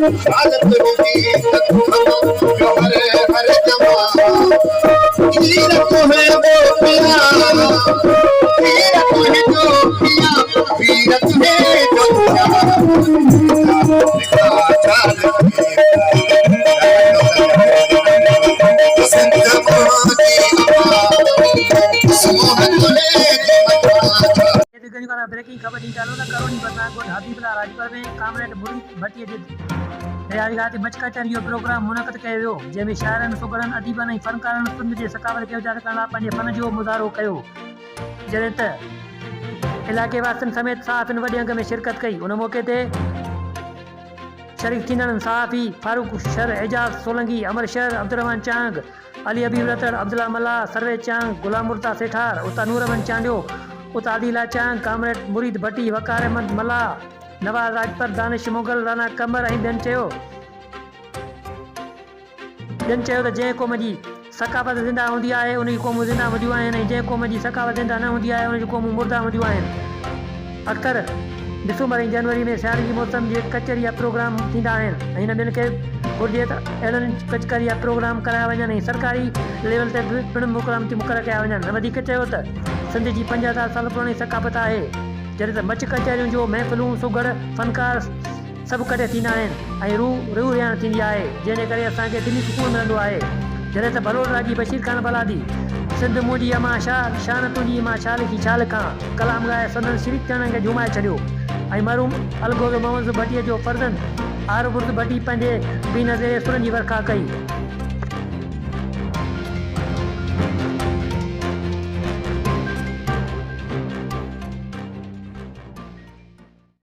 हालत होगी हरे हरे जमा तीरथ है वो पिया तीरथ है जो पिया तीरथ है जो पिया ब्रेकिंग खबर दी चालू न करो नी बता को हबीबला राजपुर में कामरेड बुरी भट्टी जे तैयारी रात मचकाचर यो प्रोग्राम मुनक़द कयो वियो जंहिंमें शाइरनि सुगड़नि अदीबनि ऐं फनकारनि सिंध जे सकावत खे उजागर करण लाइ पंहिंजे फन जो मुज़ाहिरो कयो जॾहिं त इलाइक़े वासियुनि समेत सहाफ़ियुनि वॾे अंग में शिरकत कई। उन मौक़े ते शरीक थींदड़ सहाफ़ी फारूक शर एजाज़ सोलंगी, अमर शहर अब्दुर्रहमान चांग, अली हबीब रतड़, अब्दुल्ला मल्ला, सरवे चांग, गुलाम मुर्ता सेठार, उता नूरमन चांडियो, उता आदिला चांग, कामरेड मुरीद भट्टी, वकार अहमद मल्ला, नवाज़ राजपर, दानिश मुगल, राना कमर ऐं ॿियनि चयो त जंहिं क़ौम जी सकाफ़त ज़िंदा हूंदी आहे उन जी क़ौमूं ज़िंदा हूंदियूं आहिनि ऐं जंहिं क़ौम जी सकाफ़त ज़िंदा न हूंदी आहे उन जी क़ौमूं मुर्दा हूंदियूं आहिनि। अक्सर दिसंबर ऐं जनवरी में सियारे जी मौसम जे कचहरी या प्रोग्राम थींदा आहिनि ऐं हिन ॿिनि खे घुरिजे त अहिड़नि कचहरी या प्रोग्राम कराया वञनि ऐं सरकारी लेवल ते बि पिणु मुक़ररु कया वञनि। वधीक चयो त सिंध जी 50,000 साल पुराणी सकाफ़त आहे जॾहिं त मच कचहरियुनि जो महफ़िलूं सुगड़ फनकार सभु कॾहिं थींदा आहिनि ऐं रूह रियाण थींदी आहे जंहिंजे करे असांखे दिली सुकून मिलंदो आहे। जॾहिं त बलोड़ा जी बशीर ख़ान बलादी सिंध मुंहिंजी अमा शान तुंहिंजी मां छा लिखी छा लिखां कलाम ॻाए संदन शरीक थियण खे झुमाए छॾियो ऐं मरूम अलगोज़ मोहम्मद भट्टीअ जो फर्ज़न आर बुर्द भट्टी पंहिंजे बी नज़रे सुरनि जी वर्खा कई।